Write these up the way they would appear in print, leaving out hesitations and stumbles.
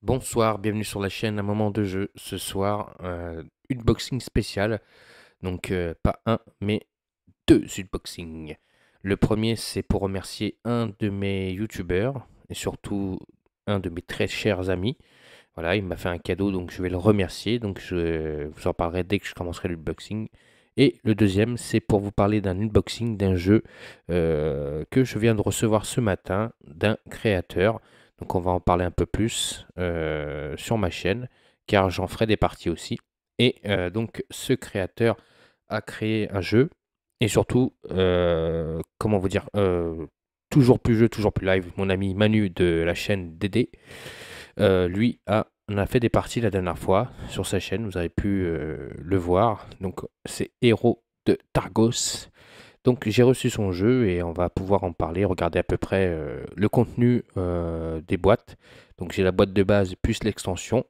Bonsoir, bienvenue sur la chaîne Un moment de jeu. Ce soir, unboxing spécial. Donc, pas un, mais deux unboxings. Le premier, c'est pour remercier un de mes youtubeurs et surtout un de mes très chers amis. Voilà, il m'a fait un cadeau, donc je vais le remercier. Donc, je vous en parlerai dès que je commencerai l'unboxing. Et le deuxième, c'est pour vous parler d'un unboxing d'un jeu que je viens de recevoir ce matin d'un créateur. Donc on va en parler un peu plus sur ma chaîne, car j'en ferai des parties aussi. Et donc ce créateur a créé un jeu, et surtout, comment vous dire, toujours plus jeu, toujours plus live. Mon ami Manu de la chaîne Dédé, lui on a fait des parties la dernière fois sur sa chaîne, vous avez pu le voir. Donc c'est Héros de Targos. Donc j'ai reçu son jeu et on va pouvoir en parler, regarder à peu près le contenu des boîtes. Donc j'ai la boîte de base plus l'extension.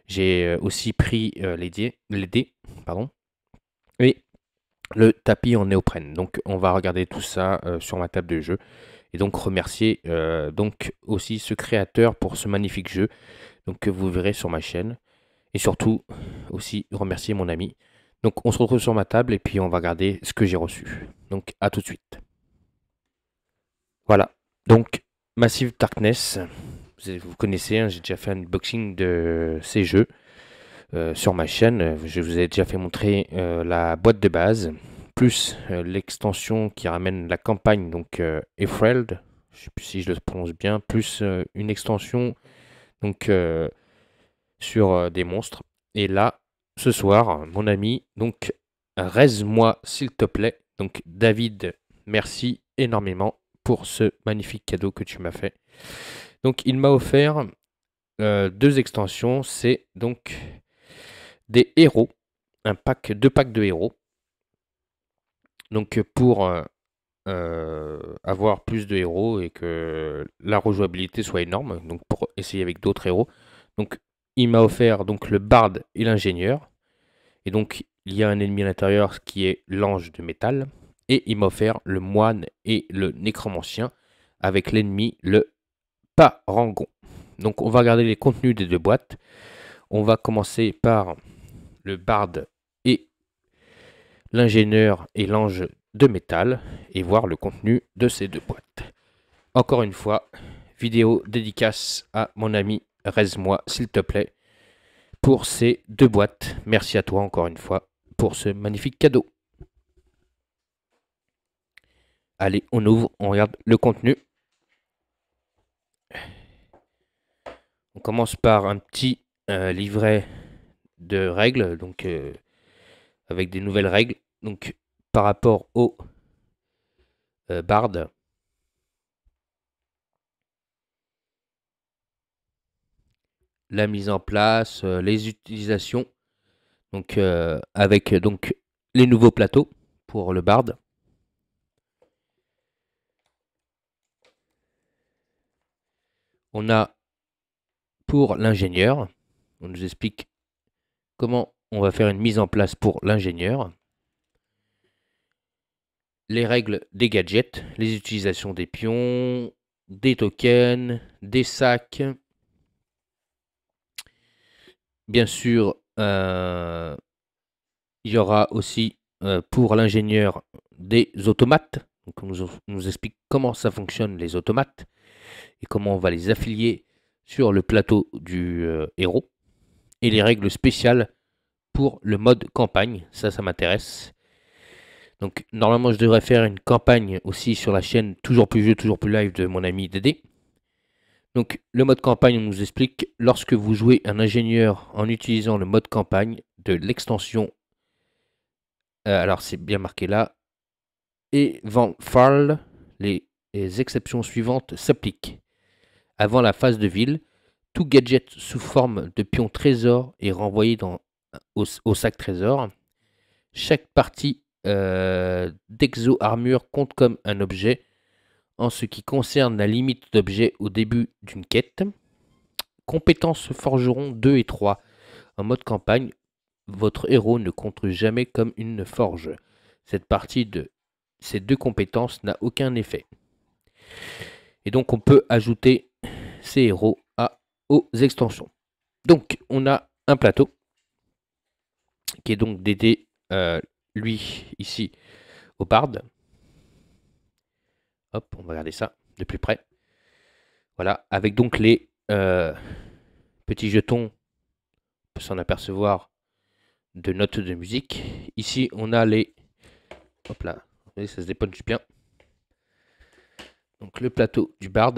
J'ai aussi pris les dés, pardon, et le tapis en néoprène. Donc on va regarder tout ça sur ma table de jeu. Et donc remercier donc aussi ce créateur pour ce magnifique jeu donc, que vous verrez sur ma chaîne. Et surtout aussi remercier mon ami. Donc on se retrouve sur ma table et puis on va regarder ce que j'ai reçu. Donc à tout de suite. Voilà, donc Massive Darkness, vous connaissez, hein, j'ai déjà fait un unboxing de ces jeux sur ma chaîne. Je vous ai déjà fait montrer la boîte de base, plus l'extension qui ramène la campagne, donc Efreld, je ne sais plus si je le prononce bien, plus une extension donc sur des monstres. Et là, ce soir, mon ami, donc raise-moi s'il te plaît. Donc David, merci énormément pour ce magnifique cadeau que tu m'as fait. Donc il m'a offert deux extensions, c'est donc des héros, deux packs de héros. Donc pour avoir plus de héros et que la rejouabilité soit énorme, donc pour essayer avec d'autres héros. Donc il m'a offert donc le barde et l'ingénieur. Et donc il y a un ennemi à l'intérieur qui est l'ange de métal. Et il m'a offert le moine et le nécromancien avec l'ennemi le parangon. Donc on va regarder les contenus des deux boîtes. On va commencer par le barde et l'ingénieur et l'ange de métal et voir le contenu de ces deux boîtes. Encore une fois, vidéo dédicace à mon ami Raise-moi s'il te plaît pour ces deux boîtes. Merci à toi encore une fois pour ce magnifique cadeau. Allez, on ouvre, on regarde le contenu. On commence par un petit livret de règles, donc avec des nouvelles règles. Donc par rapport au Bard. La mise en place, les utilisations, donc avec donc les nouveaux plateaux pour le Bard. On a pour l'ingénieur, on nous explique comment on va faire une mise en place pour l'ingénieur. Les règles des gadgets, les utilisations des pions, des tokens, des sacs. Bien sûr, il y aura aussi pour l'ingénieur des automates. Donc on nous explique comment ça fonctionne les automates et comment on va les affilier sur le plateau du héros. Et les règles spéciales pour le mode campagne, ça m'intéresse. Donc normalement je devrais faire une campagne aussi sur la chaîne Toujours plus jeu, toujours plus live de mon ami Dédé. Donc le mode campagne, on nous explique lorsque vous jouez un ingénieur en utilisant le mode campagne de l'extension, alors c'est bien marqué là, et Van Farl, les exceptions suivantes s'appliquent. Avant la phase de ville, tout gadget sous forme de pion trésor est renvoyé au sac trésor. Chaque partie d'exo-armure compte comme un objet en ce qui concerne la limite d'objets au début d'une quête. Compétences forgeron 2 et 3. En mode campagne, votre héros ne compte jamais comme une forge. Cette partie de ces deux compétences n'a aucun effet. Et donc on peut ajouter ces héros aux extensions. Donc, on a un plateau qui est donc dédié, lui, ici, au Bard. Hop, on va regarder ça de plus près. Voilà, avec donc les petits jetons, on peut s'en apercevoir, de notes de musique. Ici, on a les... Hop là, vous voyez, ça se dépunche bien. Donc, le plateau du Bard.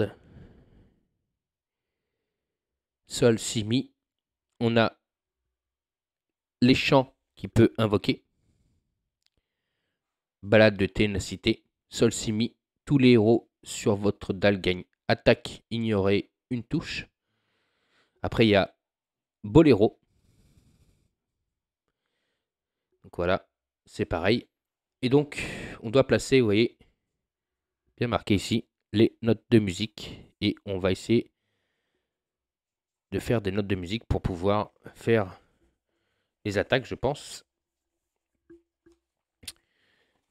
Sol, si, mi. On a les chants qu'il peut invoquer. Balade de ténacité. Sol, si, mi. Tous les héros sur votre dalle gagnent attaque, ignorer une touche. Après, il y a Boléro. Donc voilà, c'est pareil. Et donc, on doit placer, vous voyez, bien marqué ici, les notes de musique. Et on va essayer de faire des notes de musique pour pouvoir faire les attaques, je pense.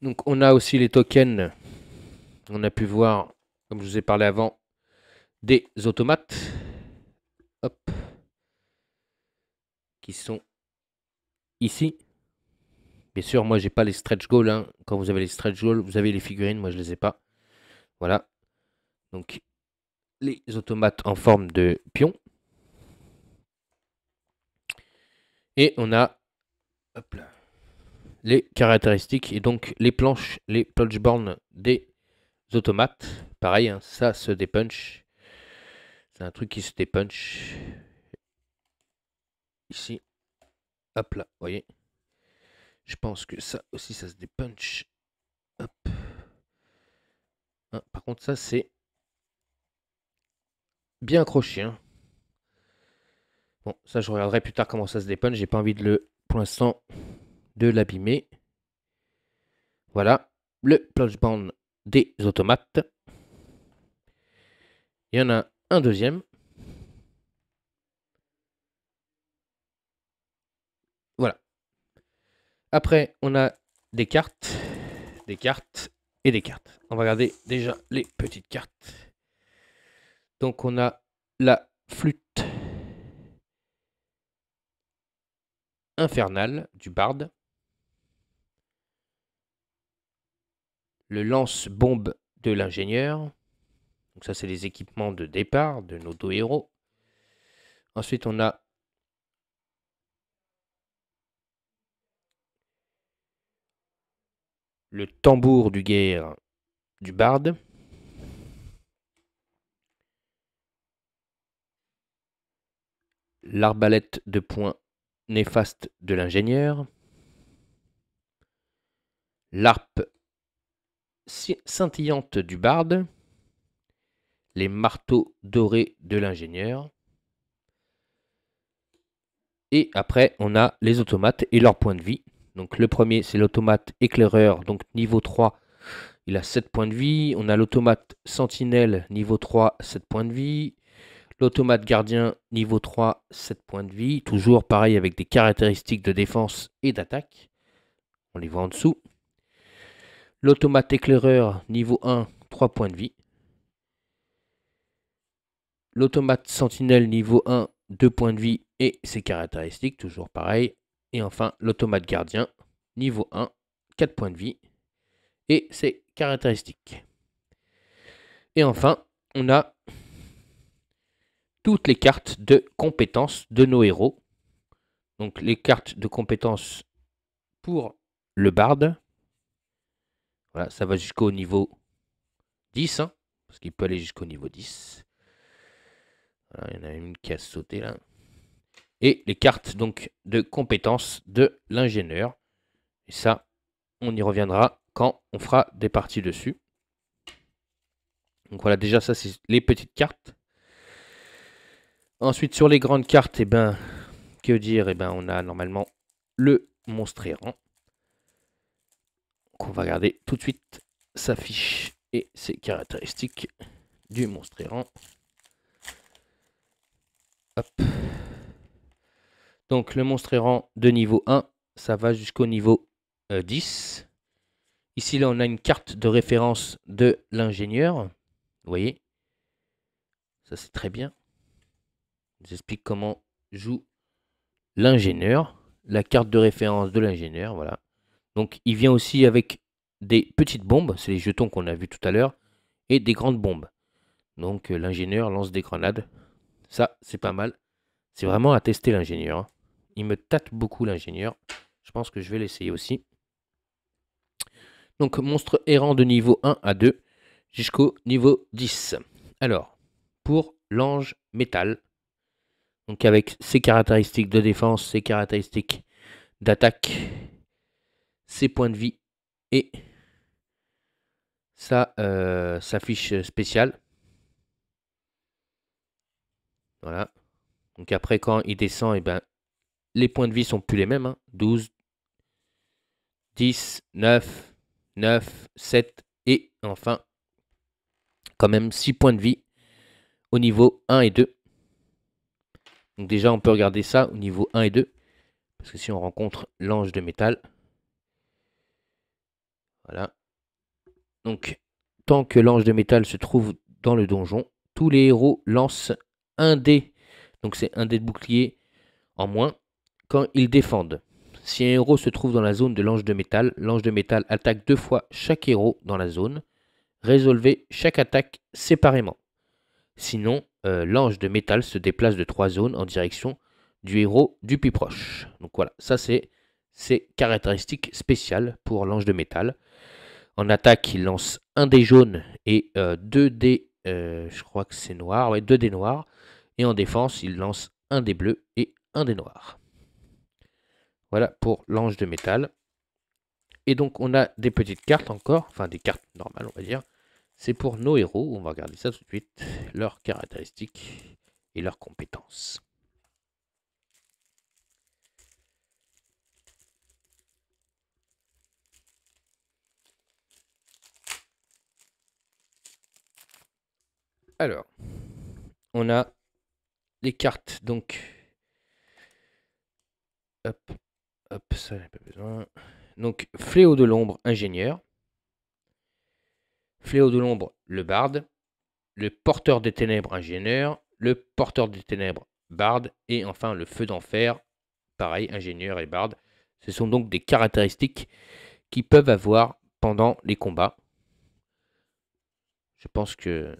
Donc, on a aussi les tokens. On a pu voir, comme je vous ai parlé avant, des automates. Hop. Qui sont ici. Bien sûr, moi, j'ai pas les stretch goals. Hein. Quand vous avez les stretch goals, vous avez les figurines. Moi, je les ai pas. Voilà. Donc, les automates en forme de pion. Et on a hop là, les caractéristiques et donc les planches, les punchboards des automates. Pareil, hein, ça se dépunch. C'est un truc qui se dépunch. Ici. Hop là, vous voyez. Je pense que ça aussi, ça se dépunch. Hop. Hein, par contre, ça, c'est bien accroché. Hein. Bon, ça, je regarderai plus tard comment ça se dépunch. J'ai pas envie de le, pour l'instant, de l'abîmer. Voilà. Le punchboard des automates. Il y en a un deuxième. Voilà. Après, on a des cartes et des cartes. On va regarder déjà les petites cartes. Donc, on a la flûte infernale du Bard. Le lance-bombe de l'ingénieur. Donc ça, c'est les équipements de départ de nos deux héros. Ensuite, on a le tambour du guerre du Bard. L'arbalète de poing néfaste de l'ingénieur. L'harpe scintillante du Bard. Les marteaux dorés de l'ingénieur. Et après, on a les automates et leurs points de vie. Donc le premier, c'est l'automate éclaireur, donc niveau 3, il a 7 points de vie. On a l'automate sentinelle, niveau 3, 7 points de vie. L'automate gardien, niveau 3, 7 points de vie. Toujours pareil avec des caractéristiques de défense et d'attaque. On les voit en dessous. L'automate éclaireur, niveau 1, 3 points de vie. L'automate sentinelle, niveau 1, 2 points de vie et ses caractéristiques, toujours pareil. Et enfin, l'automate gardien, niveau 1, 4 points de vie et ses caractéristiques. Et enfin, on a toutes les cartes de compétences de nos héros. Donc les cartes de compétences pour le Bard. Voilà, ça va jusqu'au niveau 10, hein, parce qu'il peut aller jusqu'au niveau 10. Voilà, il y en a une qui a sauté là. Et les cartes donc de compétences de l'ingénieur. Et ça, on y reviendra quand on fera des parties dessus. Donc voilà, déjà ça c'est les petites cartes. Ensuite sur les grandes cartes, eh ben, que dire, eh ben, on a normalement le monstre errant. Donc on va regarder tout de suite sa fiche et ses caractéristiques du monstre errant. Hop. Donc le monstre errant de niveau 1, ça va jusqu'au niveau 10. Ici là on a une carte de référence de l'ingénieur. Vous voyez, ça c'est très bien. Je vous explique comment joue l'ingénieur, la carte de référence de l'ingénieur, voilà. Donc il vient aussi avec des petites bombes, c'est les jetons qu'on a vus tout à l'heure, et des grandes bombes. Donc l'ingénieur lance des grenades. Ça, c'est pas mal. C'est vraiment à tester l'ingénieur, hein. Il me tâte beaucoup l'ingénieur. Je pense que je vais l'essayer aussi. Donc monstre errant de niveau 1 à 2 jusqu'au niveau 10. Alors, pour l'ange métal, donc avec ses caractéristiques de défense, ses caractéristiques d'attaque, ses points de vie et sa fiche spéciale. Voilà. Donc après, quand il descend, eh ben, les points de vie sont plus les mêmes, hein. 12, 10, 9, 9, 7 et enfin, quand même 6 points de vie au niveau 1 et 2. Donc déjà, on peut regarder ça au niveau 1 et 2. Parce que si on rencontre l'ange de métal, voilà. Donc, tant que l'ange de métal se trouve dans le donjon, tous les héros lancent un dé. Donc c'est un dé de bouclier en moins quand ils défendent. Si un héros se trouve dans la zone de l'ange de métal attaque 2 fois chaque héros dans la zone. Résolvez chaque attaque séparément. Sinon, l'ange de métal se déplace de 3 zones en direction du héros du plus proche. Donc voilà, ça c'est ses caractéristiques spéciales pour l'ange de métal. En attaque, il lance un dé jaune et 2 dés, je crois que c'est noir, ouais, 2 dés noirs. Et en défense, il lance un dé bleu et un dé noir. Voilà pour l'ange de métal. Et donc on a des petites cartes encore, enfin des cartes normales on va dire. C'est pour nos héros, on va regarder ça tout de suite, leurs caractéristiques et leurs compétences. Alors, on a les cartes, donc, hop, hop, ça n'a pas besoin. Donc, Fléau de l'ombre, ingénieur. Fléau de l'ombre, le barde. Le porteur des ténèbres, ingénieur. Le porteur des ténèbres, barde. Et enfin, le feu d'enfer, pareil, ingénieur et barde. Ce sont donc des caractéristiques qu'ils peuvent avoir pendant les combats. Je pense que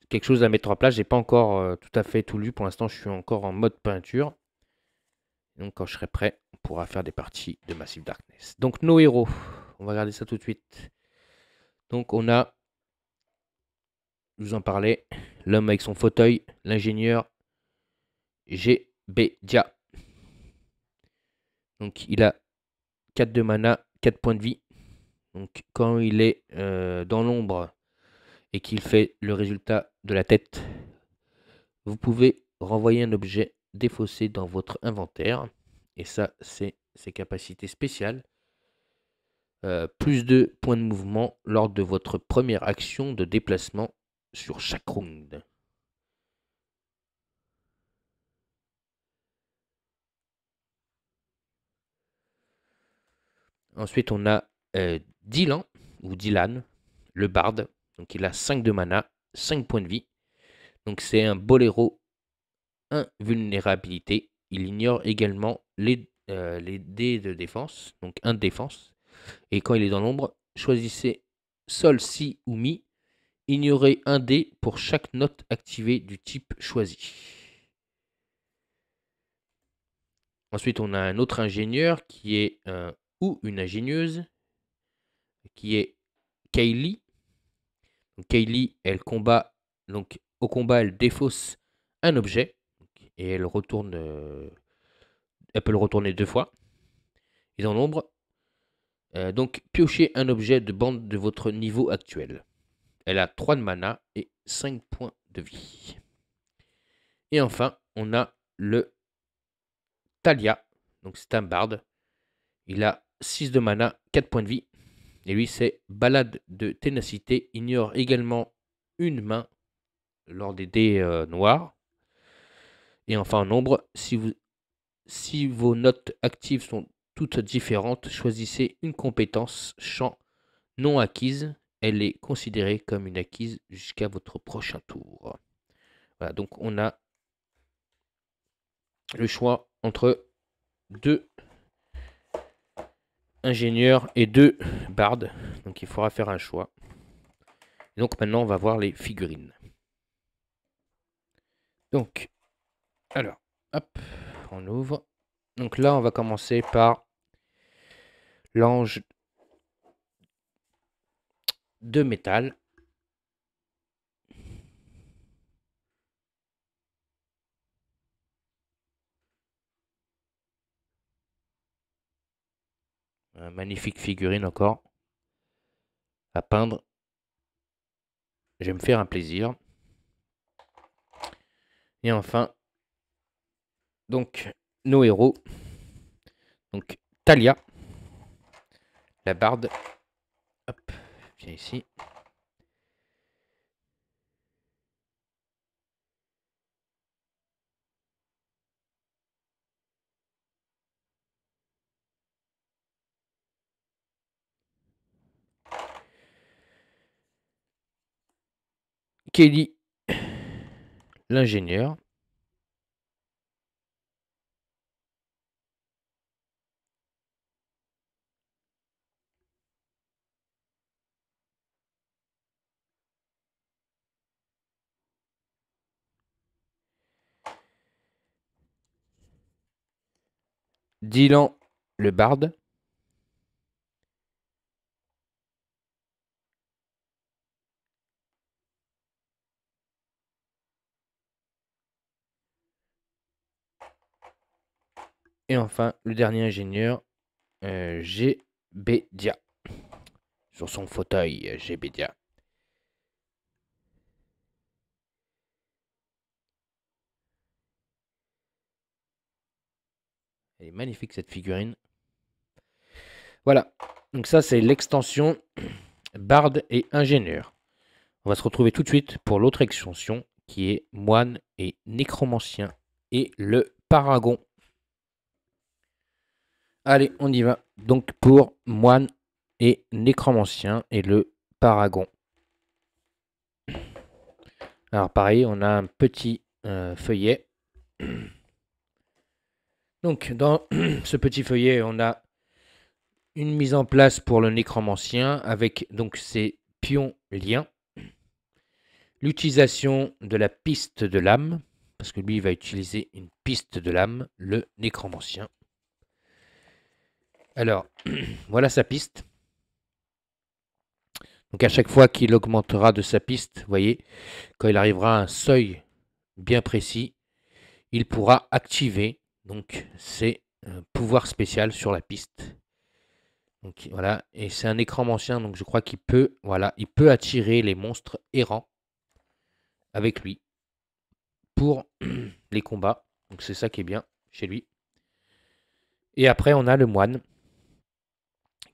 quelque chose à mettre en place. J'ai pas encore tout à fait tout lu. Pour l'instant, je suis encore en mode peinture. Donc, quand je serai prêt, on pourra faire des parties de Massive Darkness. Donc, nos héros. On va regarder ça tout de suite. Donc, on a, je vous en parlais, l'homme avec son fauteuil, l'ingénieur G.B.Dia. Donc, il a 4 de mana, 4 points de vie. Donc, quand il est dans l'ombre et qu'il fait le résultat de la tête, vous pouvez renvoyer un objet défaussé dans votre inventaire. Et ça, c'est ses capacités spéciales. Plus de points de mouvement lors de votre première action de déplacement sur chaque round. Ensuite, on a Dylan, ou Dylan, le barde. Donc, il a 5 de mana, 5 points de vie. Donc, c'est un boléro invulnérabilité. Il ignore également les dés de défense, donc 1 de défense. Et quand il est dans l'ombre, choisissez Sol, Si ou Mi. Ignorez un dé pour chaque note activée du type choisi. Ensuite, on a un autre ingénieur qui est ou une ingénieuse, qui est Kaylee. Donc, Kaylee, elle combat, donc au combat, elle défausse un objet et elle retourne, elle peut le retourner 2 fois. Et dans l'ombre, donc piochez un objet de bande de votre niveau actuel. Elle a 3 de mana et 5 points de vie. Et enfin, on a le Talia. Donc c'est un barde. Il a 6 de mana, 4 points de vie. Et lui, c'est balade de ténacité. Ignore également une main lors des dés noirs. Et enfin, en nombre, si vos notes actives sont toutes différentes, choisissez une compétence champ non acquise. Elle est considérée comme une acquise jusqu'à votre prochain tour. Voilà, donc on a le choix entre 2 ingénieurs et 2 bardes. Donc il faudra faire un choix. Et donc maintenant on va voir les figurines. Donc, alors, hop, on ouvre. Donc là on va commencer par l'ange de métal. Magnifique figurine encore à peindre. Je vais me faire un plaisir. Et enfin, donc, nos héros. Donc, Talia, la barde. Hop, viens ici. Kelly, l'ingénieur. Dylan, le barde. Et enfin, le dernier ingénieur, Gbédia. Sur son fauteuil, Gbédia. Elle est magnifique cette figurine. Voilà. Donc ça, c'est l'extension barde et ingénieur. On va se retrouver tout de suite pour l'autre extension qui est moine et nécromancien et le paragon. Allez, on y va. Donc pour moine et nécromancien et le paragon. Alors pareil, on a un petit feuillet. Donc dans ce petit feuillet, on a une mise en place pour le nécromancien avec donc ses pions liens. L'utilisation de la piste de l'âme, parce que lui il va utiliser une piste de l'âme, le nécromancien. Alors, voilà sa piste. Donc à chaque fois qu'il augmentera de sa piste, vous voyez, quand il arrivera à un seuil bien précis, il pourra activer donc ses pouvoirs spéciaux sur la piste. Donc voilà, et c'est un nécromancien, donc je crois qu'il peut, voilà, il peut attirer les monstres errants avec lui pour les combats. Donc c'est ça qui est bien chez lui. Et après on a le moine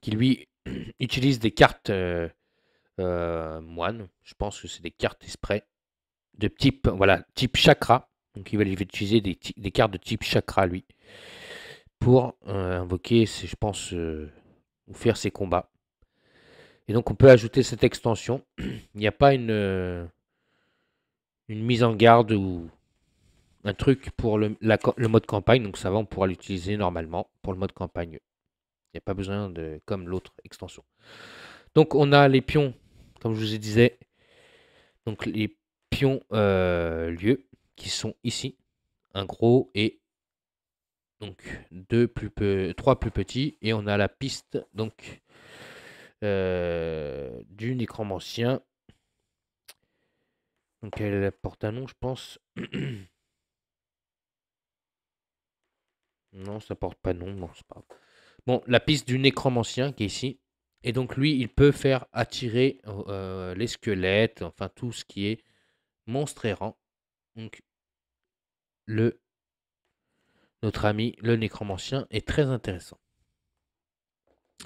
qui lui utilise des cartes moine. Je pense que c'est des cartes exprès de type, voilà, type chakra. Donc il va utiliser des cartes de type chakra lui pour invoquer, je pense, ou faire ses combats. Et donc on peut ajouter cette extension. Il n'y a pas une mise en garde ou un truc pour le mode campagne. Donc ça va, on pourra l'utiliser normalement pour le mode campagne. Il n'y a pas besoin de comme l'autre extension. Donc on a les pions, comme je vous disais, donc les pions lieux qui sont ici, un gros et donc trois plus petits, et on a la piste donc du nécromancien. Donc elle porte un nom, je pense. Non, ça porte pas nom, bon, c'est pas grave. Bon, la piste du nécromancien qui est ici. Et donc lui, il peut faire attirer les squelettes, enfin tout ce qui est monstre errant. Donc notre ami le nécromancien est très intéressant.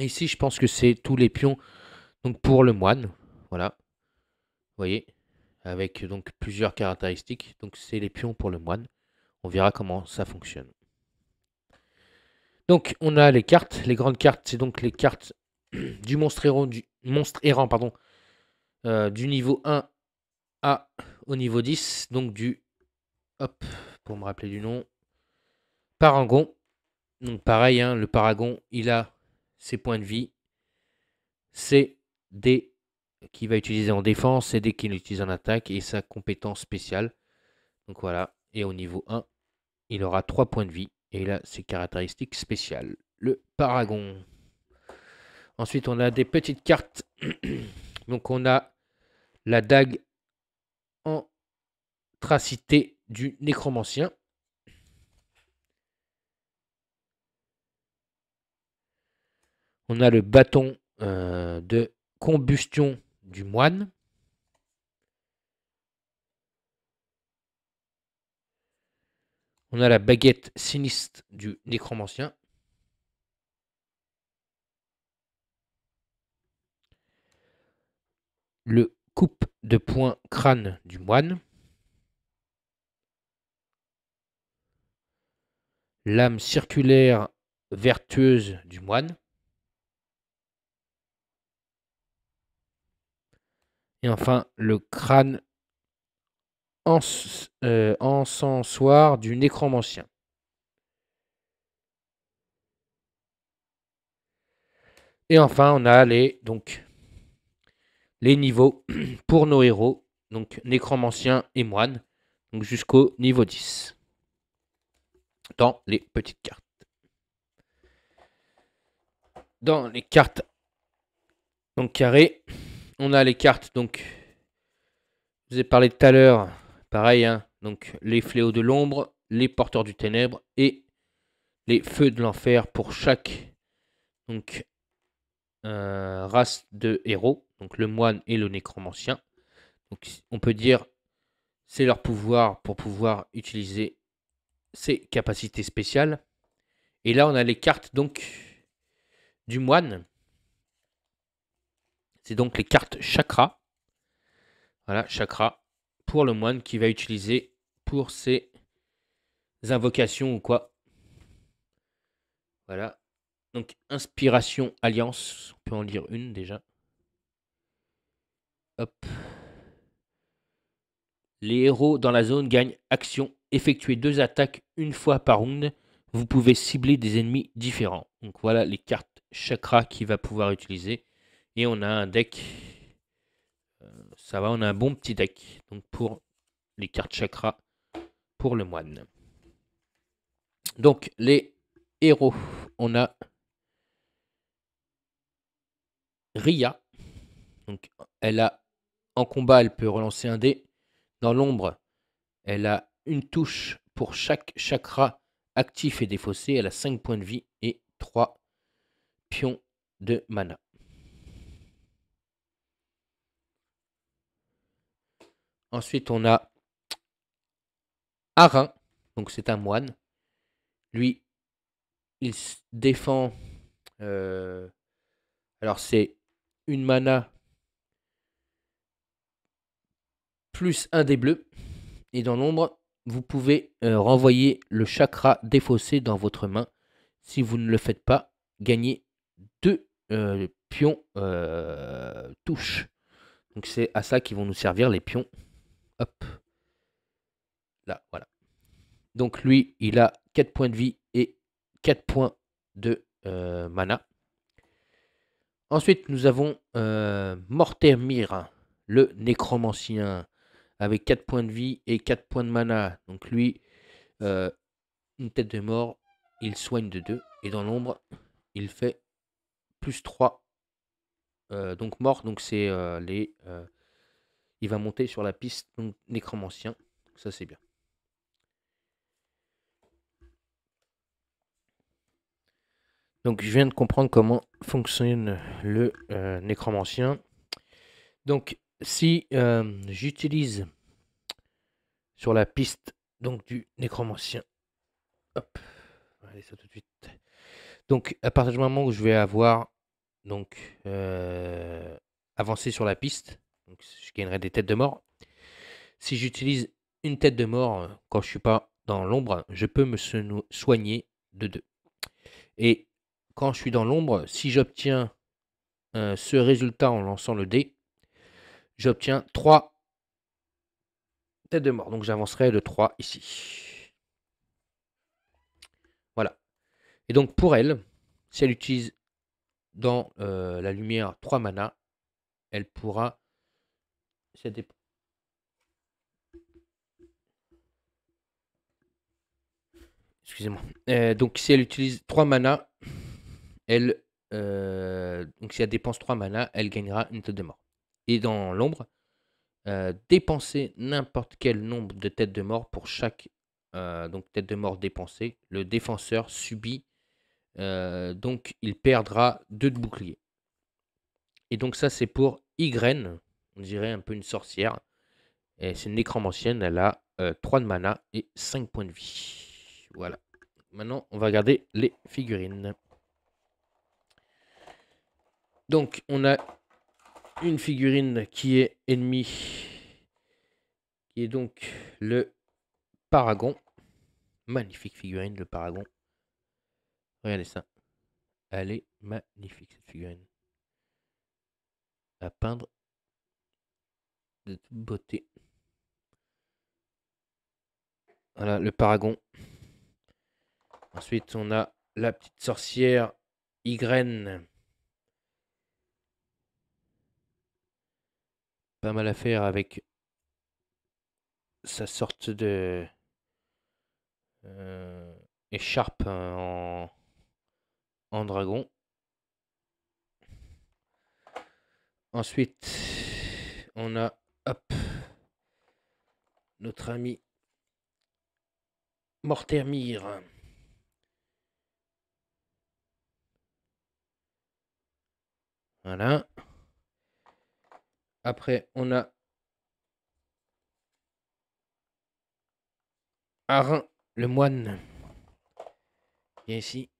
Et ici, je pense que c'est tous les pions donc pour le moine. Voilà. Vous voyez, avec donc plusieurs caractéristiques. Donc c'est les pions pour le moine. On verra comment ça fonctionne. Donc on a les cartes. Les grandes cartes, c'est donc les cartes du monstre errant, pardon, du niveau 1 au niveau 10, donc du Hop, pour me rappeler du nom. Paragon. Donc pareil, hein, le Paragon, il a ses points de vie. C'est des qu'il va utiliser en défense, c'est des qu'il utilise en attaque et sa compétence spéciale. Donc voilà. Et au niveau 1, il aura 3 points de vie. Et il a ses caractéristiques spéciales. Le Paragon. Ensuite, on a des petites cartes. Donc on a la dague anthracité du nécromancien. On a le bâton de combustion du moine. On a la baguette sinistre du nécromancien. Le coupe de poing crâne du moine. Lame circulaire vertueuse du moine. Et enfin, le crâne encensoir du nécromancien. Et enfin, on a les niveaux pour nos héros, donc nécromancien et moine, donc jusqu'au niveau 10 dans les petites cartes. Dans les cartes donc carrées, on a les cartes donc je vous ai parlé tout à l'heure, pareil, hein, donc les fléaux de l'ombre, les porteurs du ténèbre et les feux de l'enfer pour chaque donc race de héros, donc le moine et le nécromancien. Donc on peut dire c'est leur pouvoir pour pouvoir utiliser ses capacités spéciales. Et là on a les cartes donc du moine. C'est donc les cartes chakra. Voilà, chakra pour le moine qui va utiliser pour ses invocations ou quoi. Voilà. Donc inspiration alliance, on peut en lire une déjà. Hop. Les héros dans la zone gagnent action. Effectuez 2 attaques une fois par round. Vous pouvez cibler des ennemis différents. Donc voilà les cartes chakra qu'il va pouvoir utiliser. Et on a un deck. Ça va, on a un bon petit deck. Donc pour les cartes chakra pour le moine. Donc les héros. On a Ria. Donc elle a en combat, elle peut relancer un dé. Dans l'ombre, elle a une touche pour chaque chakra actif et défaussé. Elle a 5 points de vie et 3 pions de mana. Ensuite, on a Arin. Donc c'est un moine. Lui, il se défend. Alors c'est une mana plus un des bleus. Et dans l'ombre, vous pouvez renvoyer le chakra défaussé dans votre main. Si vous ne le faites pas, gagnez 2 pions touche. Donc c'est à ça qu'ils vont nous servir les pions. Hop. Là, voilà. Donc lui, il a 4 points de vie et 4 points de mana. Ensuite, nous avons Mortemir, le nécromancien, avec 4 points de vie et 4 points de mana. Donc lui, une tête de mort, il soigne de 2. Et dans l'ombre, il fait plus 3. Donc mort, donc c'est les... il va monter sur la piste donc, nécromancien. Ça, c'est bien. Donc je viens de comprendre comment fonctionne le nécromancien. Donc si j'utilise sur la piste donc du nécromancien, hop, allez ça tout de suite. Donc à partir du moment où je vais avoir donc avancé sur la piste, donc je gagnerai des têtes de mort. Si j'utilise une tête de mort quand je suis pas dans l'ombre, je peux me soigner de 2. Et quand je suis dans l'ombre, si j'obtiens ce résultat en lançant le dé, j'obtiens 3 tête de mort. Donc j'avancerai de 3 ici. Voilà. Et donc pour elle, si elle utilise dans la lumière 3 mana, elle pourra... ça dépend. Excusez-moi. Donc si elle utilise 3 mana, elle... donc si elle dépense 3 mana, elle gagnera une tête de mort. Et dans l'ombre, dépenser n'importe quel nombre de têtes de mort pour chaque donc tête de mort dépensée. Le défenseur subit, donc il perdra 2 de bouclier. Et donc ça c'est pour Ygraine, on dirait un peu une sorcière. Et c'est une nécromancienne, elle a 3 de mana et 5 points de vie. Voilà. Maintenant on va regarder les figurines. Donc on a une figurine qui est ennemie, qui est donc le Paragon. Magnifique figurine, le Paragon. Regardez ça. Elle est magnifique, cette figurine. À peindre de toute beauté. Voilà, le Paragon. Ensuite, on a la petite sorcière Ygraine. Pas mal à faire avec sa sorte de écharpe en dragon. Ensuite, on a hop, notre ami Mortermir. Voilà. Après, on a Arin, le moine, qui est ici.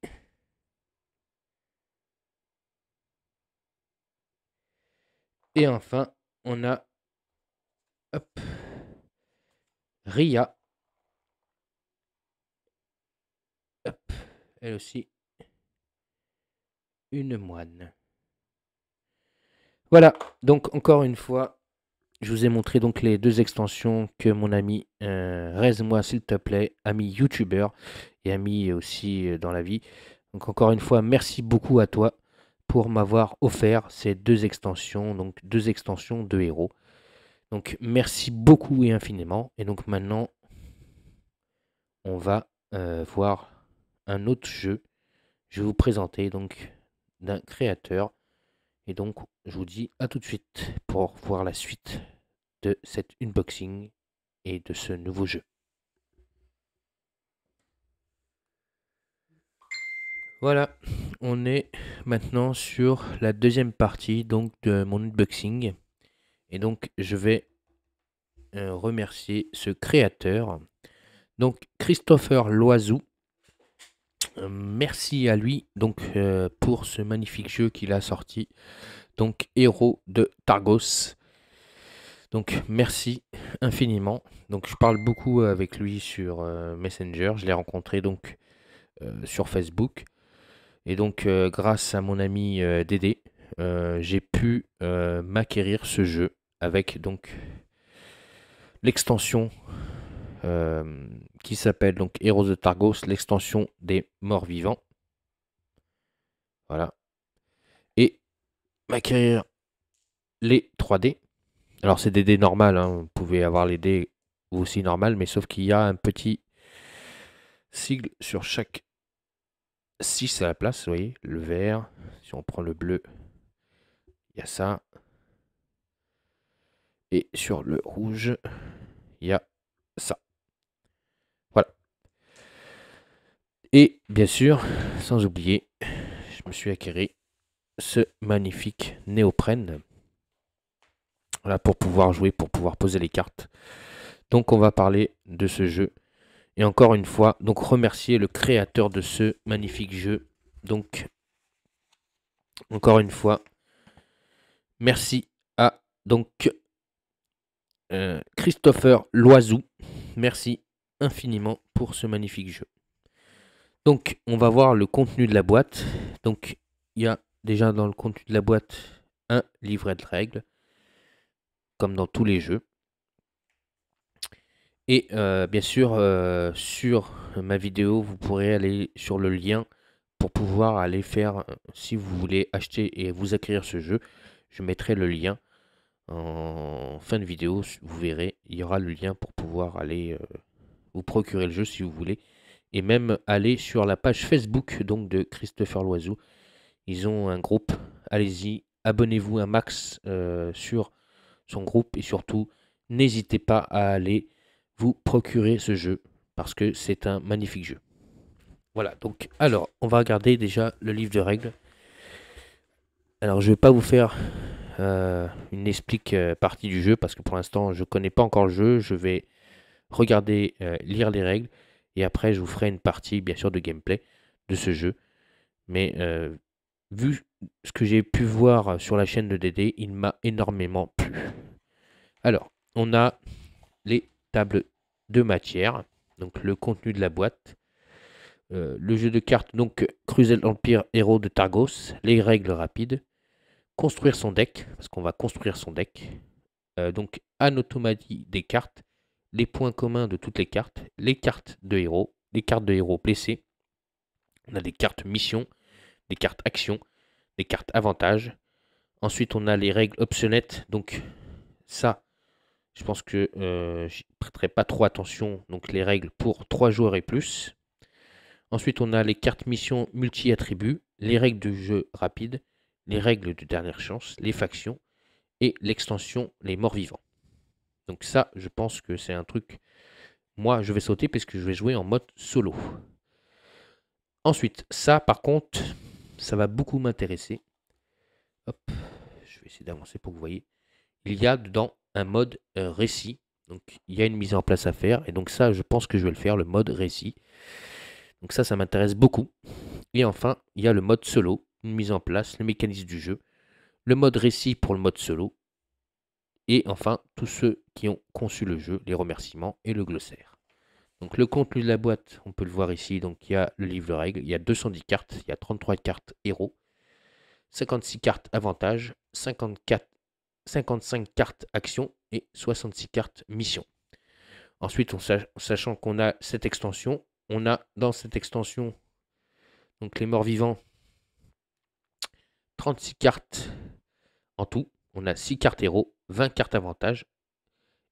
Et enfin, on a hop, Ria. Hop, elle aussi, une moine. Voilà, donc encore une fois, je vous ai montré donc les 2 extensions que mon ami Reste-moi s'il te plaît, ami youtubeur et ami aussi dans la vie. Donc encore une fois, merci beaucoup à toi pour m'avoir offert ces 2 extensions, donc 2 extensions de héros. Donc merci beaucoup et infiniment. Et donc maintenant, on va voir un autre jeu. Je vais vous présenter donc d'un créateur. Et donc, je vous dis à tout de suite pour voir la suite de cet unboxing et de ce nouveau jeu. Voilà, on est maintenant sur la deuxième partie donc de mon unboxing. Et donc, je vais remercier ce créateur. Donc, Christopher Loiseau. Merci à lui donc pour ce magnifique jeu qu'il a sorti. Donc, Héros de Targos. Donc merci infiniment. Donc je parle beaucoup avec lui sur Messenger. Je l'ai rencontré donc sur Facebook. Et donc grâce à mon ami Dédé, j'ai pu m'acquérir ce jeu avec donc l'extension qui s'appelle donc Heroes de Targos, l'extension des morts vivants. Voilà. Et m'acquérir les 3D. Alors c'est des dés normales, hein. Vous pouvez avoir les dés aussi normales, mais sauf qu'il y a un petit sigle sur chaque 6 à la place, vous voyez, le vert, si on prend le bleu, il y a ça. Et sur le rouge, il y a ça. Voilà. Et bien sûr, sans oublier, je me suis acquéré ce magnifique néoprène. Voilà, pour pouvoir jouer, pour pouvoir poser les cartes. Donc on va parler de ce jeu. Et encore une fois, donc remercier le créateur de ce magnifique jeu. Donc, encore une fois, merci à donc Christopher Loiseau. Merci infiniment pour ce magnifique jeu. Donc, on va voir le contenu de la boîte. Donc, il y a déjà dans le contenu de la boîte un livret de règles, comme dans tous les jeux. Et bien sûr, sur ma vidéo, vous pourrez aller sur le lien pour pouvoir aller faire, si vous voulez acheter et vous acquérir ce jeu, je mettrai le lien en fin de vidéo. Vous verrez, il y aura le lien pour pouvoir aller vous procurer le jeu si vous voulez. Et même aller sur la page Facebook donc de Christopher Loiseau. Ils ont un groupe, allez-y, abonnez-vous un max sur son groupe et surtout, n'hésitez pas à aller vous procurer ce jeu parce que c'est un magnifique jeu. Voilà, donc alors, on va regarder déjà le livre de règles. Alors, je ne vais pas vous faire une explique partie du jeu parce que pour l'instant, je ne connais pas encore le jeu. Je vais regarder, lire les règles et après, je vous ferai une partie, bien sûr, de gameplay de ce jeu. Mais vu ce que j'ai pu voir sur la chaîne de Dédé, il m'a énormément plu. Alors, on a les tables de matière, donc le contenu de la boîte, le jeu de cartes, donc Crusader Empire Héros de Targos, les règles rapides, construire son deck, parce qu'on va construire son deck, donc anatomie des cartes, les points communs de toutes les cartes de héros, les cartes de héros blessés, on a des cartes mission, des cartes action, des cartes avantage. Ensuite, on a les règles optionnettes, donc ça, je pense que j'y prêterai pas trop attention. Donc les règles pour 3 joueurs et plus. Ensuite, on a les cartes mission multi-attributs, les règles de jeu rapide, les règles de dernière chance, les factions et l'extension les morts vivants. Donc ça, je pense que c'est un truc. Moi, je vais sauter parce que je vais jouer en mode solo. Ensuite, ça, par contre, ça va beaucoup m'intéresser. Hop, je vais essayer d'avancer pour que vous voyez. Il y a dedans un mode récit. Donc il y a une mise en place à faire. Et donc ça, je pense que je vais le faire, le mode récit. Donc ça m'intéresse beaucoup. Et enfin, il y a le mode solo, une mise en place, le mécanisme du jeu, le mode récit pour le mode solo. Et enfin, tous ceux qui ont conçu le jeu, les remerciements et le glossaire. Donc le contenu de la boîte, on peut le voir ici. Donc il y a le livre de règles, il y a 210 cartes, il y a 33 cartes héros, 56 cartes avantages, 55 cartes action et 66 cartes mission. Ensuite, sachant qu'on a cette extension, on a dans cette extension, donc les morts vivants, 36 cartes en tout. On a 6 cartes héros, 20 cartes avantages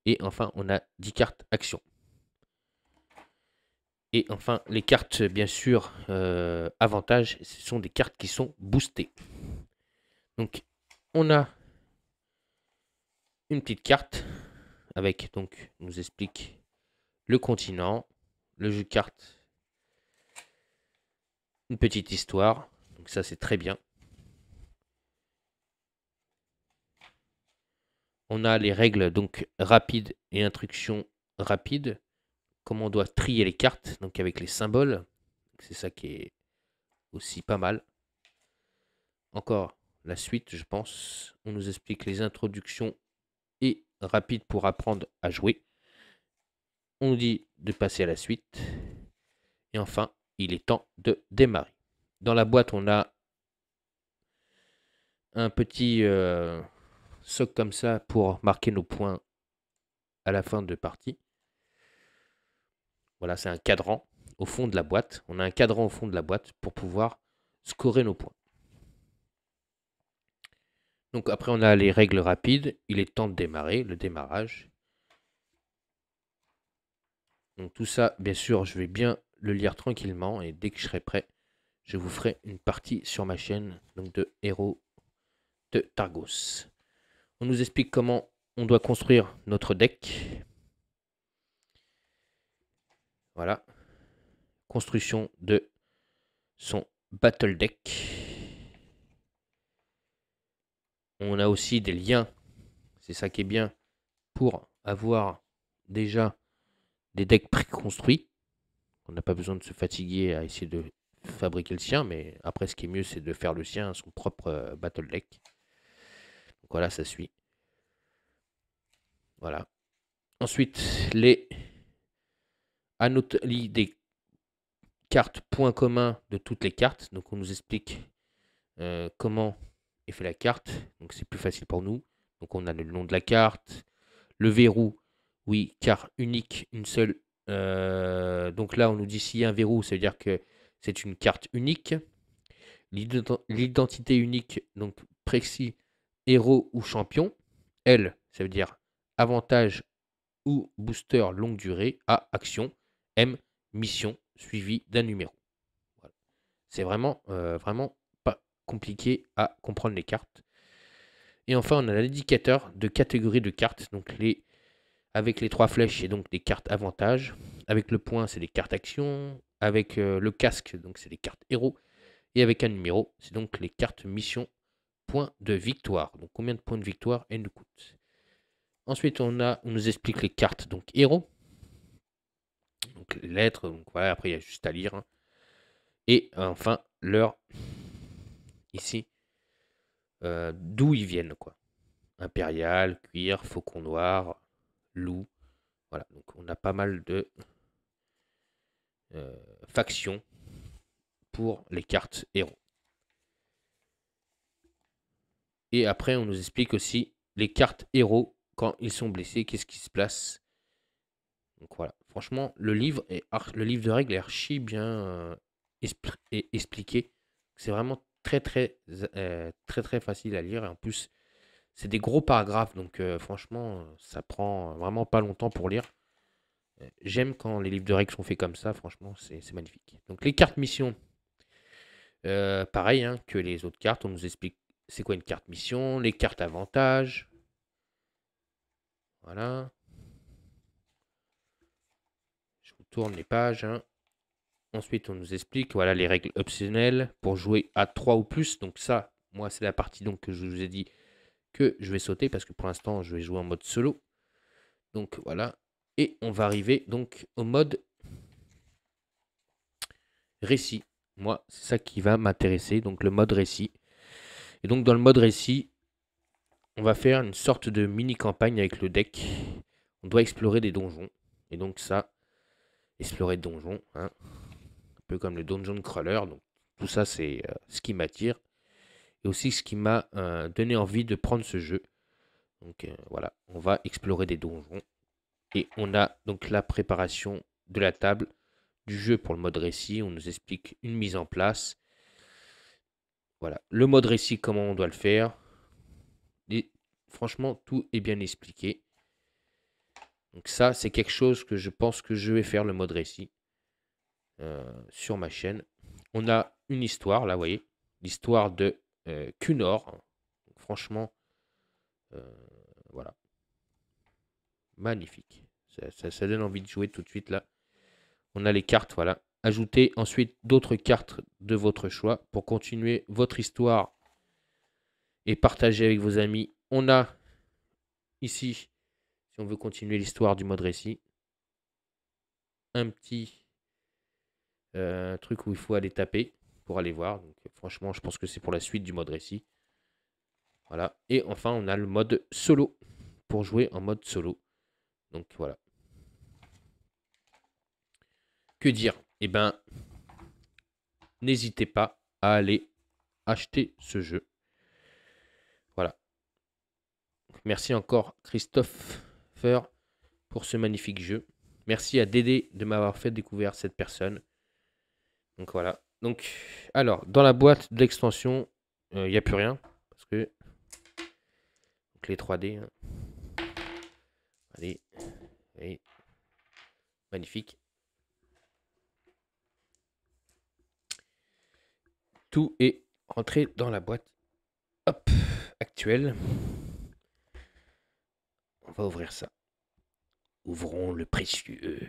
et enfin on a 10 cartes action. Et enfin, les cartes, bien sûr, avantages, ce sont des cartes qui sont boostées. Donc, on a une petite carte avec, donc, on nous explique le continent, le jeu de cartes, une petite histoire. Donc ça, c'est très bien. On a les règles donc rapides et instructions rapides. Comment on doit trier les cartes, donc avec les symboles. C'est ça qui est aussi pas mal. Encore la suite, je pense. On nous explique les introductions et rapides pour apprendre à jouer. On nous dit de passer à la suite. Et enfin, il est temps de démarrer. Dans la boîte, on a un petit socle comme ça pour marquer nos points à la fin de partie. Voilà, c'est un cadran au fond de la boîte. On a un cadran au fond de la boîte pour pouvoir scorer nos points. Donc après, on a les règles rapides. Il est temps de démarrer, le démarrage. Donc tout ça, bien sûr, je vais bien le lire tranquillement. Et dès que je serai prêt, je vous ferai une partie sur ma chaîne donc de Héros de Targos. On nous explique comment on doit construire notre deck. Voilà. Construction de son Battle Deck. On a aussi des liens, c'est ça qui est bien, pour avoir déjà des decks préconstruits. On n'a pas besoin de se fatiguer à essayer de fabriquer le sien, mais après ce qui est mieux c'est de faire le sien, son propre Battle Deck. Donc voilà, ça suit. Voilà. Ensuite, les anomalies des cartes points communs de toutes les cartes. Donc on nous explique comment est fait la carte. Donc c'est plus facile pour nous. Donc on a le nom de la carte, le verrou Oui, car unique, une seule. Donc là, on nous dit s'il y a un verrou, ça veut dire que c'est une carte unique. L'identité unique, donc précis, héros ou champion. L, ça veut dire avantage ou booster longue durée. A, action. M, mission suivie d'un numéro. Voilà. C'est vraiment pas compliqué à comprendre les cartes. Et enfin, on a l'indicateur de catégorie de cartes. Donc avec les trois flèches, c'est donc des cartes avantages. Avec le point, c'est des cartes action. Avec le casque, donc c'est des cartes héros. Et avec un numéro, c'est donc les cartes mission points de victoire. Donc combien de points de victoire elle nous coûte. Ensuite, on nous explique les cartes donc héros. Donc les lettres, donc voilà, après il y a juste à lire, hein. Et enfin, l'heure ici, d'où ils viennent, quoi. Impérial, cuir, faucon noir, loup. Voilà, donc on a pas mal de factions pour les cartes héros. Et après, on nous explique aussi les cartes héros quand ils sont blessés, qu'est-ce qui se passe. Donc voilà, franchement, le livre de règles est archi bien expliqué. C'est vraiment très facile à lire. Et en plus, c'est des gros paragraphes, donc franchement, ça prend vraiment pas longtemps pour lire. J'aime quand les livres de règles sont faits comme ça, franchement, c'est magnifique. Donc les cartes mission, pareil hein, que les autres cartes, on nous explique c'est quoi une carte mission, les cartes avantages. Voilà. Je vous tourne les pages, hein. Ensuite, on nous explique voilà, les règles optionnelles pour jouer à 3 ou plus. Donc ça, moi, c'est la partie donc, que je vous ai dit que je vais sauter parce que pour l'instant, je vais jouer en mode solo. Donc voilà. Et on va arriver donc au mode récit. Moi, c'est ça qui va m'intéresser, donc le mode récit. Et donc dans le mode récit, on va faire une sorte de mini-campagne avec le deck. On doit explorer des donjons. Et donc ça, explorer des donjons, hein, un peu comme le Dungeon Crawler. Donc tout ça, c'est ce qui m'attire. Et aussi ce qui m'a donné envie de prendre ce jeu. Donc voilà, on va explorer des donjons. Et on a donc la préparation de la table du jeu pour le mode récit. On nous explique une mise en place. Voilà, le mode récit, comment on doit le faire. Et franchement, tout est bien expliqué. Donc ça, c'est quelque chose que je pense que je vais faire, le mode récit, sur ma chaîne. On a une histoire, là, vous voyez. L'histoire de Cunor. Donc, franchement, euh, voilà. Magnifique. Ça donne envie de jouer tout de suite, là. On a les cartes, voilà. Ajoutez ensuite d'autres cartes de votre choix pour continuer votre histoire et partager avec vos amis. On a ici, si on veut continuer l'histoire du mode récit, un petit truc où il faut aller taper pour aller voir. Donc, franchement, je pense que c'est pour la suite du mode récit. Voilà. Et enfin, on a le mode solo pour jouer en mode solo. Donc voilà. Que dire? Eh ben, n'hésitez pas à aller acheter ce jeu. Voilà. Merci encore Christophe Fer pour ce magnifique jeu. Merci à Dédé de m'avoir fait découvrir cette personne. Donc voilà. Donc, alors, dans la boîte de l'extension, il n'y a plus rien. Parce que donc les 3D, hein. Allez, allez, magnifique. Tout est rentré dans la boîte. Hop, actuelle. On va ouvrir ça. Ouvrons le précieux.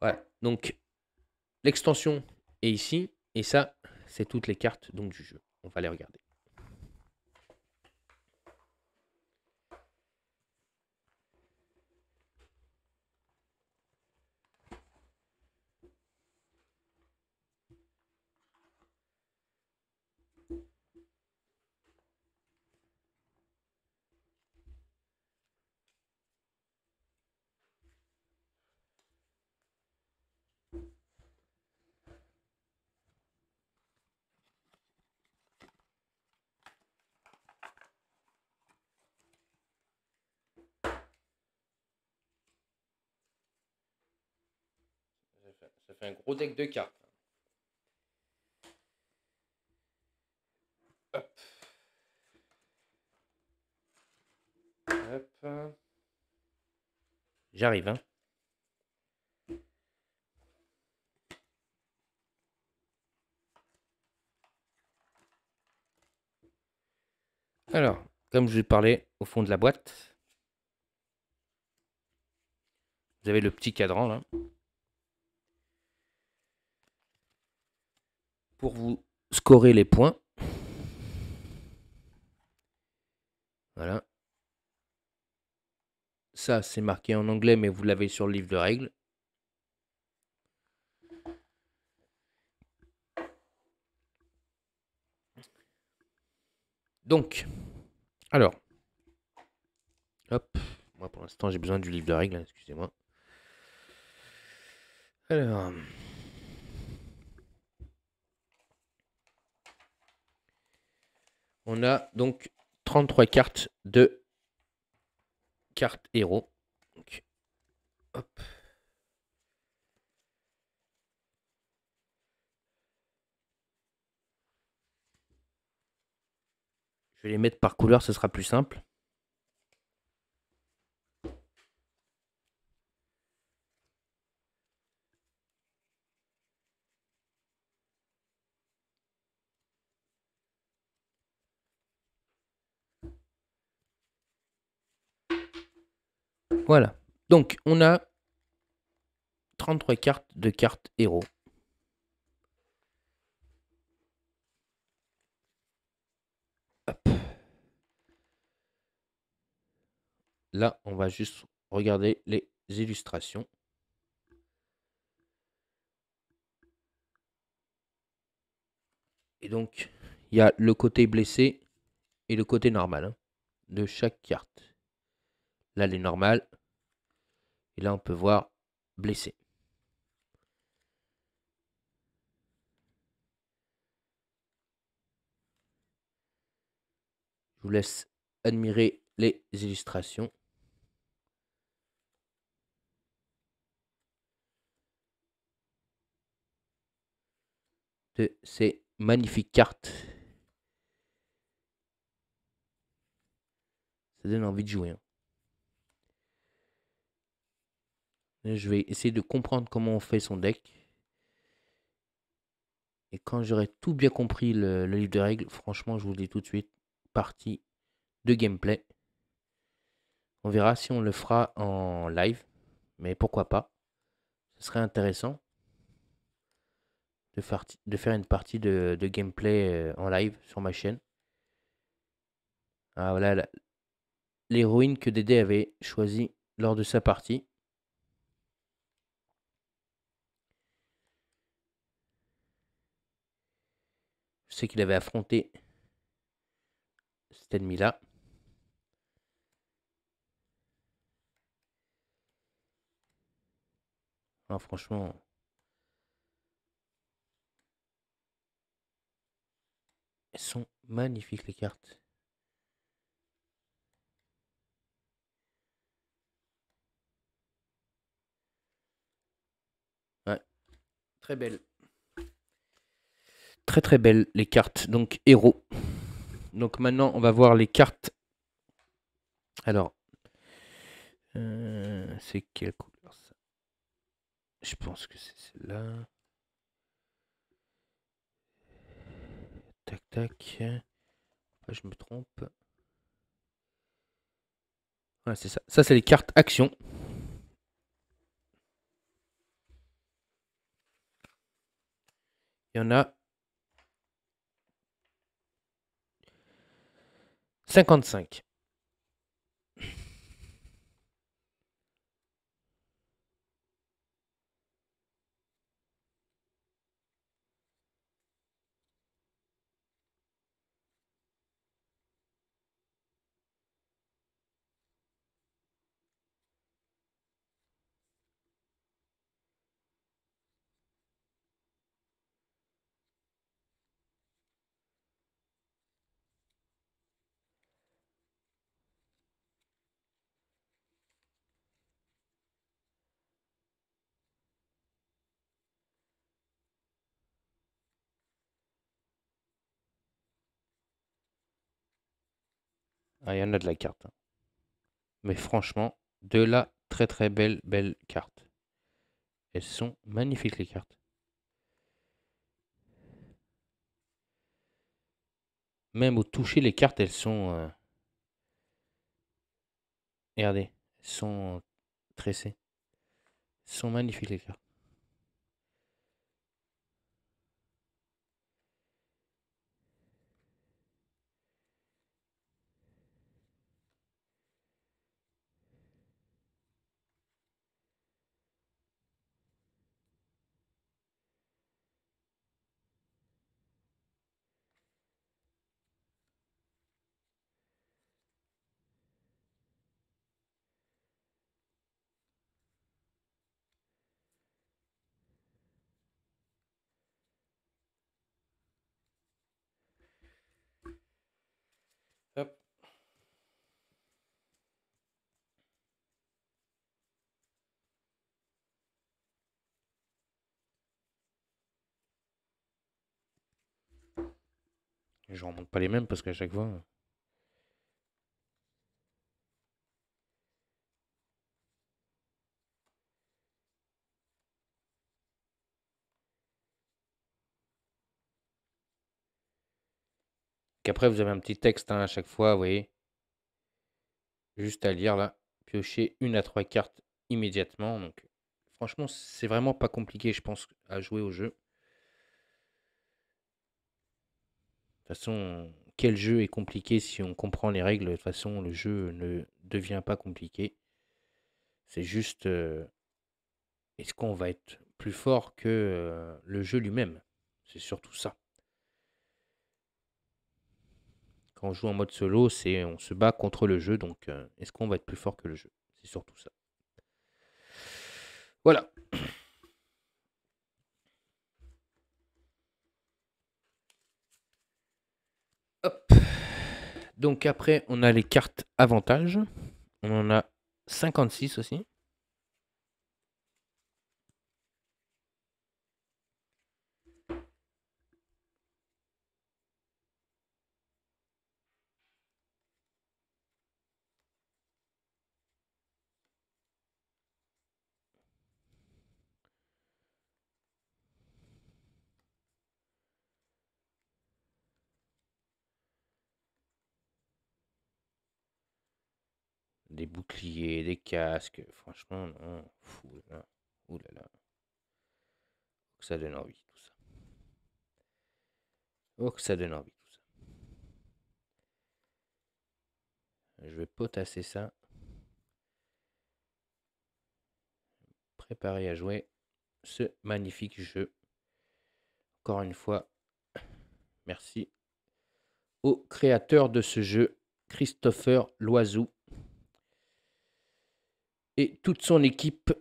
Voilà. Donc, l'extension est ici. Et ça, c'est toutes les cartes donc, du jeu. On va les regarder. Ça fait un gros deck de cartes. Hop. Hop. J'arrive, hein. Alors, comme je vous parlais, au fond de la boîte, vous avez le petit cadran là. Pour vous scorer les points. Voilà. Ça, c'est marqué en anglais, mais vous l'avez sur le livre de règles. Donc, alors, hop, moi pour l'instant j'ai besoin du livre de règles, excusez-moi. Alors, on a donc 33 cartes de cartes héros. Donc, hop. Je vais les mettre par couleur, ce sera plus simple. Voilà. Donc, on a 33 cartes de cartes héros. Hop. Là, on va juste regarder les illustrations. Et donc, il y a le côté blessé et le côté normal hein, de chaque carte. Là, les normales. Et là, on peut voir blessé. Je vous laisse admirer les illustrations. De ces magnifiques cartes. Ça donne envie de jouer. Hein. Je vais essayer de comprendre comment on fait son deck. Et quand j'aurai tout bien compris le livre de règles, franchement, je vous le dis tout de suite, partie de gameplay. On verra si on le fera en live, mais pourquoi pas. Ce serait intéressant de faire une partie de gameplay en live sur ma chaîne. Ah voilà, l'héroïne que Dédé avait choisie lors de sa partie. Je sais qu'il avait affronté cet ennemi-là. Ah, franchement, elles sont magnifiques les cartes. Ouais, très belle. Très très belles les cartes. Donc héros. Donc maintenant on va voir les cartes. Alors, c'est quelle couleur ça? Je pense que c'est celle-là. Tac tac. Ah, je me trompe. Ouais, c'est ça. Ça c'est les cartes action. Il y en a 55. Ah, il y en a de la carte, hein. Mais franchement, de la très très belle carte. Elles sont magnifiques les cartes. Même au toucher, les cartes, elles sont... regardez, elles sont tressées. Elles sont magnifiques les cartes. Hop. Je remonte pas les mêmes parce qu'à chaque fois... Qu'après, vous avez un petit texte hein, à chaque fois, vous voyez. Juste à lire là. Piocher une à trois cartes immédiatement. Donc, franchement, c'est vraiment pas compliqué, je pense, à jouer au jeu. De toute façon, quel jeu est compliqué si on comprend les règles? De toute façon, le jeu ne devient pas compliqué. C'est juste, est-ce qu'on va être plus fort que le jeu lui-même? C'est surtout ça. Quand on joue en mode solo, c'est on se bat contre le jeu, donc est-ce qu'on va être plus fort que le jeu? C'est surtout ça. Voilà. Hop. Donc après, on a les cartes avantages. On en a 56 aussi. Des boucliers, des casques. Franchement, non. Fou, là. Ouh là là. Que ça donne envie, tout ça. Oh, que ça donne envie, tout ça. Je vais potasser ça. Préparer à jouer ce magnifique jeu. Encore une fois, merci au créateur de ce jeu, Christopher Loiseau, et toute son équipe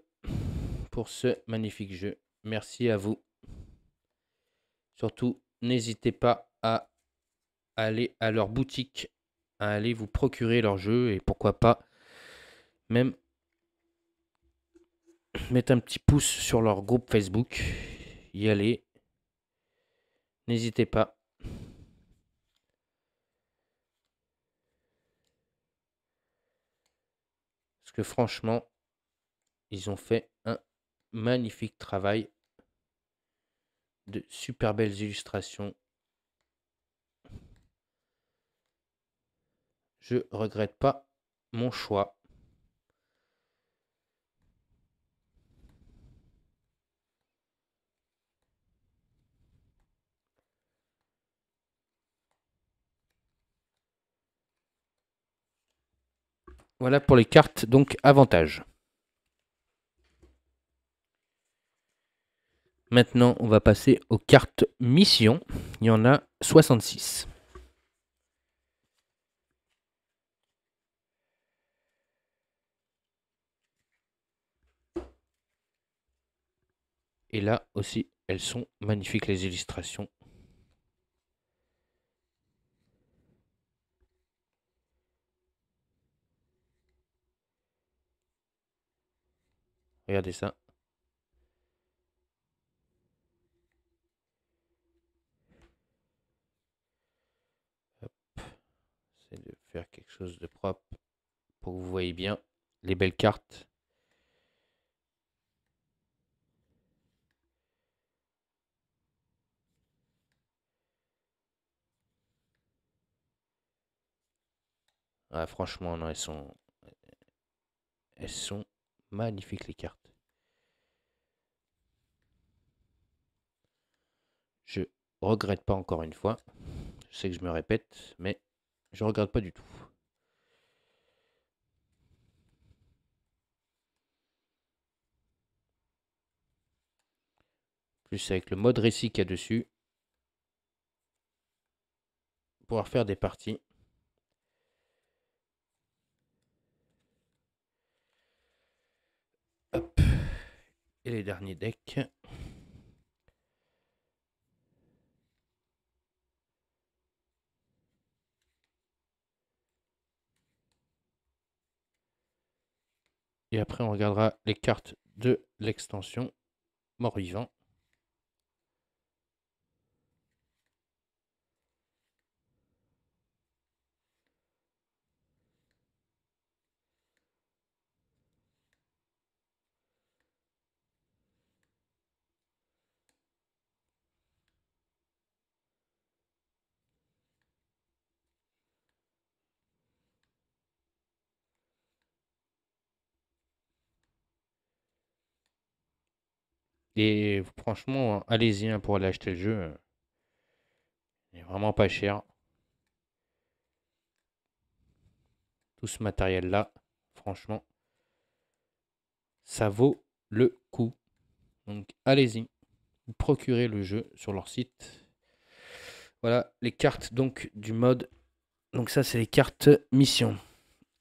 pour ce magnifique jeu. Merci à vous. Surtout, n'hésitez pas à aller à leur boutique, à aller vous procurer leur jeu et pourquoi pas même mettre un petit pouce sur leur groupe Facebook. Y aller. N'hésitez pas. Parce que franchement, ils ont fait un magnifique travail de super belles illustrations. Je regrette pas mon choix. Voilà pour les cartes, donc avantage. Maintenant, on va passer aux cartes mission. Il y en a 66. Et là aussi, elles sont magnifiques les illustrations. Regardez ça. Hop. C'est de faire quelque chose de propre pour que vous voyez bien les belles cartes. Ah, franchement, non, elles sont magnifiques les cartes. Je regrette pas encore une fois. Je sais que je me répète, mais je regrette pas du tout. Plus avec le mode récit qu'il y a dessus. Pouvoir faire des parties. Hop. Et les derniers decks. Et après, on regardera les cartes de l'extension mort-vivant. Et franchement, allez-y pour aller acheter le jeu. Il est vraiment pas cher. Tout ce matériel-là, franchement, ça vaut le coup. Donc allez-y, vous procurez le jeu sur leur site. Voilà les cartes donc du mode. Donc ça, c'est les cartes mission.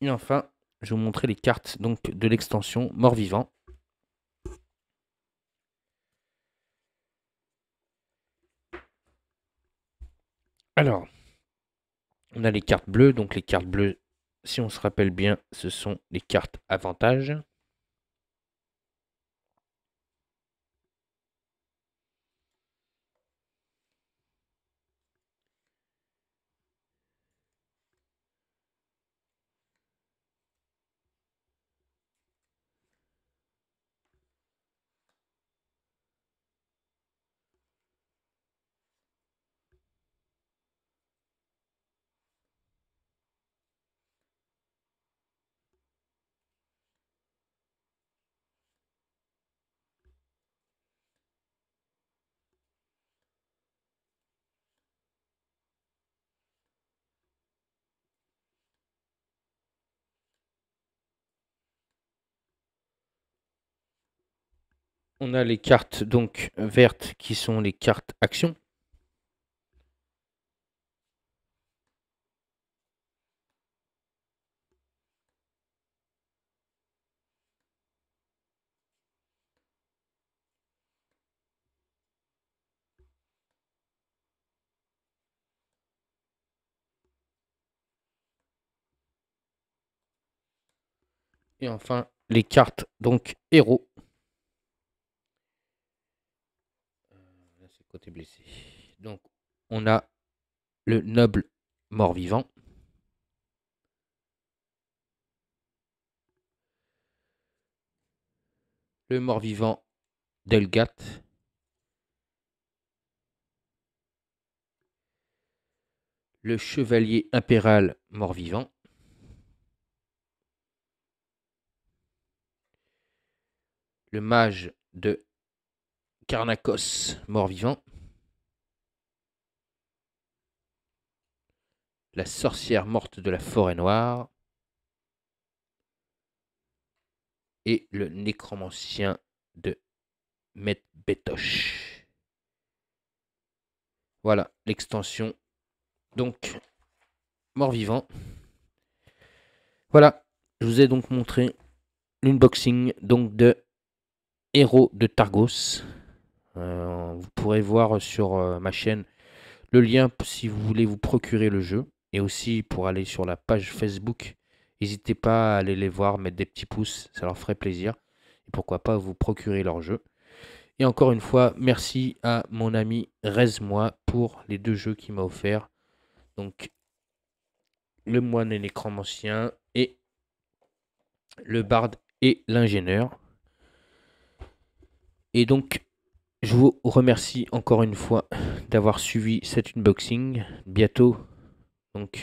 Et enfin, je vais vous montrer les cartes donc de l'extension mort-vivant. Alors, on a les cartes bleues. Donc les cartes bleues, si on se rappelle bien, ce sont les cartes avantages. On a les cartes donc vertes qui sont les cartes actions. Et enfin, les cartes donc héros. Là, c'est côté blessé. Donc, on a le noble mort-vivant. Le mort-vivant d'Elgat. Le chevalier impérial mort-vivant. Le mage de Karnakos mort-vivant. La sorcière morte de la forêt noire. Et le nécromancien de Medbetosh. Voilà l'extension. Donc, mort-vivant. Voilà, je vous ai donc montré l'unboxing donc de Héros de Targos. Vous pourrez voir sur ma chaîne le lien si vous voulez vous procurer le jeu. Et aussi pour aller sur la page Facebook. N'hésitez pas à aller les voir, mettre des petits pouces, ça leur ferait plaisir. Et pourquoi pas vous procurer leur jeu. Et encore une fois, merci à mon ami Rezmois pour les 2 jeux qu'il m'a offert. Donc, le moine et nécromancien et le barde et l'ingénieur. Et donc, je vous remercie encore une fois d'avoir suivi cet unboxing. Bientôt, donc,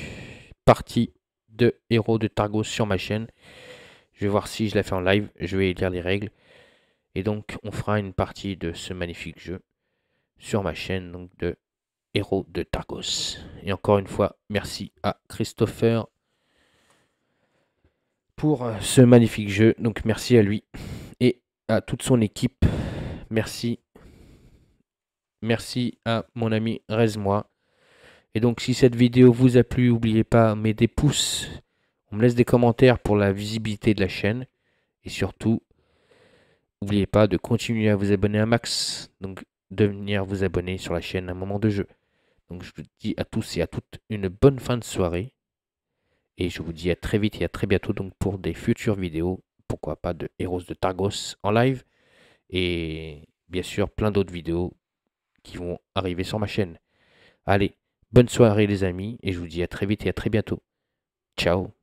partie de Héros de Targos sur ma chaîne. Je vais voir si je la fais en live. Je vais lire les règles. Et donc, on fera une partie de ce magnifique jeu sur ma chaîne donc de Héros de Targos. Et encore une fois, merci à Christopher pour ce magnifique jeu. Donc, merci à lui et à toute son équipe. Merci. Merci à mon ami Rez-moi. Et donc, si cette vidéo vous a plu, n'oubliez pas, mettez des pouces. On me laisse des commentaires pour la visibilité de la chaîne. Et surtout, n'oubliez pas de continuer à vous abonner à max. Donc, de venir vous abonner sur la chaîne à un moment de jeu. Donc, je vous dis à tous et à toutes une bonne fin de soirée. Et je vous dis à très vite et à très bientôt donc pour des futures vidéos. Pourquoi pas de Heroes de Targos en live. Et bien sûr, plein d'autres vidéos qui vont arriver sur ma chaîne. Allez, bonne soirée les amis. Et je vous dis à très vite et à très bientôt. Ciao.